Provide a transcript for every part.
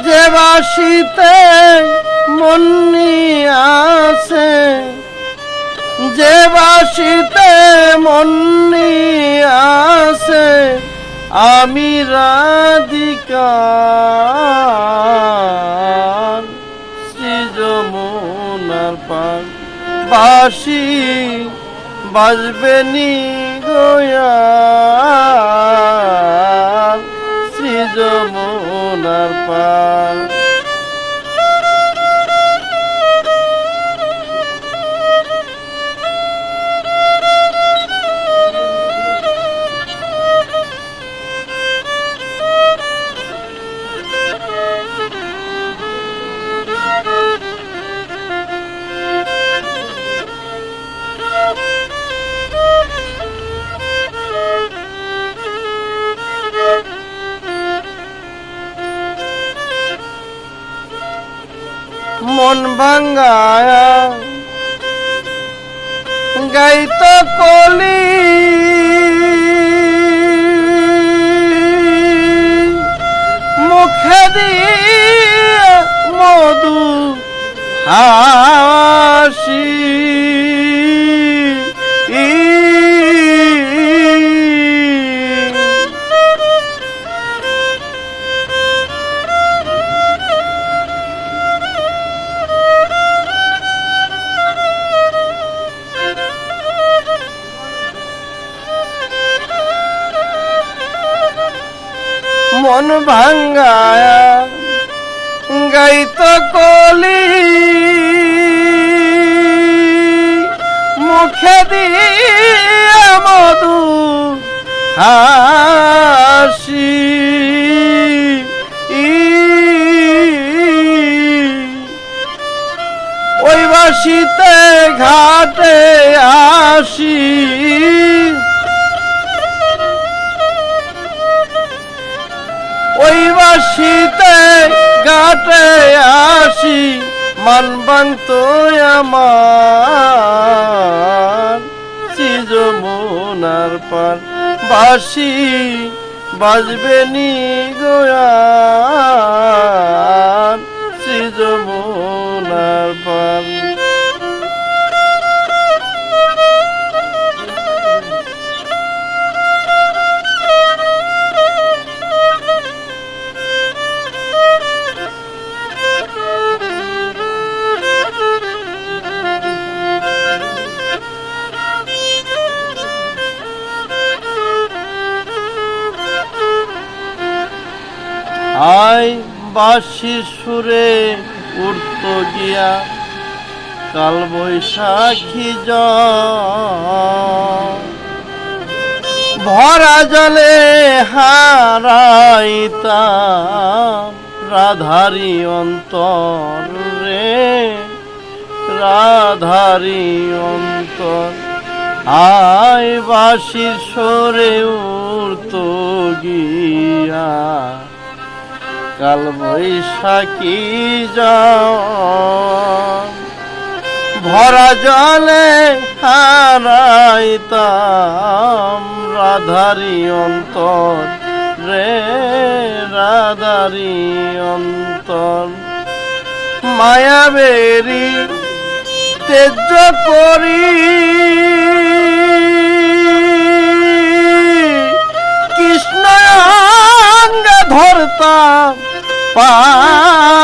যে বাসিতে মন আছে, যে বাসিতে মন আছে, আমি রাধিকার শ্রী যমুনার পার। বাঁশি বাজবে নি গোয়াল শ্রী যমুনার পার। মন ভাঙ্গায়া গাইত কলি, মুখে দিয়ে মধু হাসি, মন ভাঙ্গায়া গাইত কলি, মুখে দিয়ে মধু হাসি, ওই বাসিতে ঘাটে আসি, ওই বাসিতে ঘাটে আসি, মান ভাঙত আমার শ্রী যমুনার পার। বাঁশি বাজবে নি গোয়াল শ্রী যমুনার পার। আয় বাঁশির সুরে উঠত গিয়া কাল বৈশাখী ভরা জলে হারাইতাম রাধারি অন্তর রে, রাধারি অন্তর। আয় বাঁশির সুরে উঠত গিয়া কাল বৈশাখী ভরা জলে হারাইতাম রাধারি অন্তর রে, রাধারি অন্তর। মায়াবেরি তেজ করি কৃষ্ণ অঙ্গ ধরতাম পারি,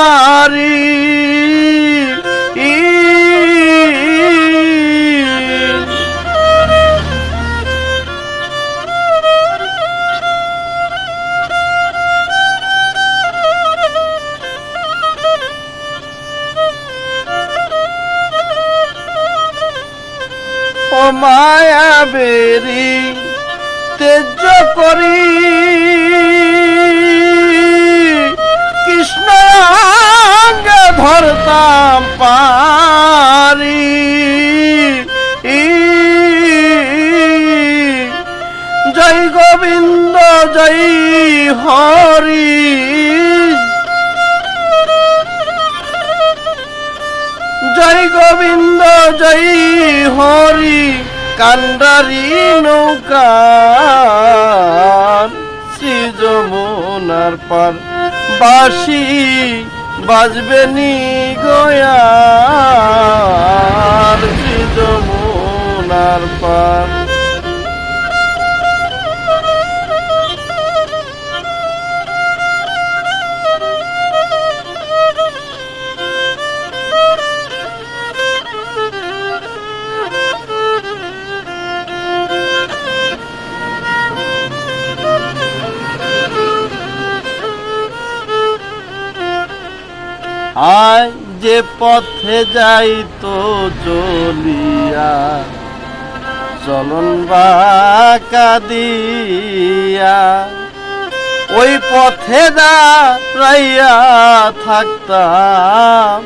ও মায়াবেরি তেজ করি কৃষ্ণ অঙ্গ ধরতাম পারি, জয় গোবিন্দ জয় হরি, জয় গোবিন্দ জয় হরি। কান্ডারি নৌকা শ্রী যমুনার পার। বাঁশি বাজবে নি গয়ার যমুনার পার। আয় যে পথে যাই তো চলিয়া চলন বাঁকা দিয়া, ওই পথে দাঁড়াইয়া থাকতাম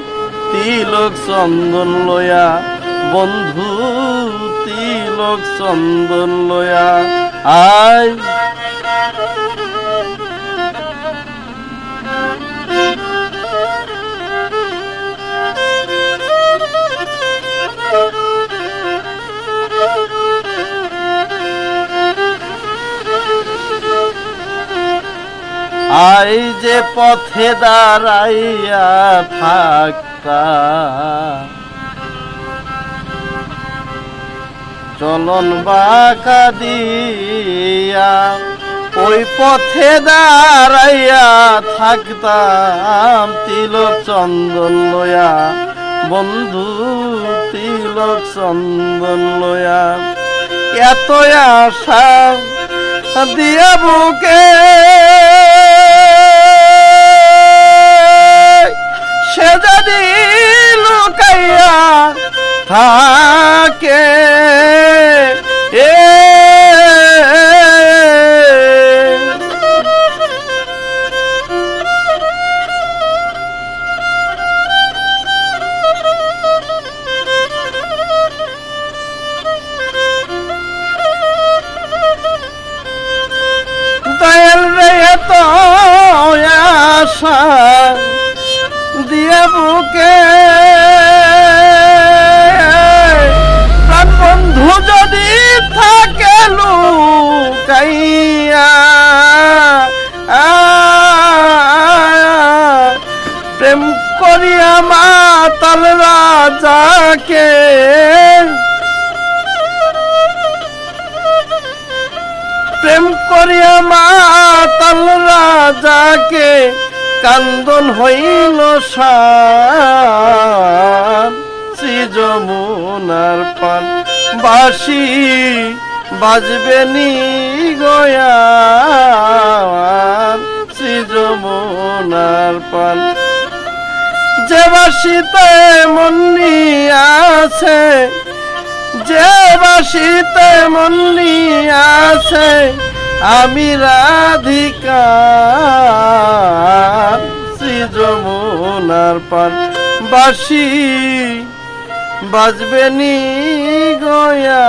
তিলক চন্দন লয়া বন্ধু, তিলক চন্দন লয়া। আয় আই যে পথে দাঁড়াইয়া থাকতাম চলন বাঁকা দিয়া, ওই পথে দাঁড়াইয়া থাকতাম তিলক চন্দন লয়া বন্ধু, তিলক চন্দন লয়া। এত আশা দিয়া বুকে সে যদি লুকাইয়া থাকে, দয়াল রে তো আশা দিয়া বুকে প্রাণ বন্ধু যদি থাকে লুকাইয়া, প্রেম করিয়া মাতাল রাজাকে, প্রেম করিয়া মাতাল রাজাকে কান্দন হইল সার শ্রী যমুনার পান। বাঁশি বাজবে নি গয়ার শ্রী যমুনার পান। যে বাঁশিতে মন্নি আছে, যে বাঁশিতে মন্নি আছে আমি রাধিকার শ্রী যমুনার পার। বাঁশি বাজবে নি গয়া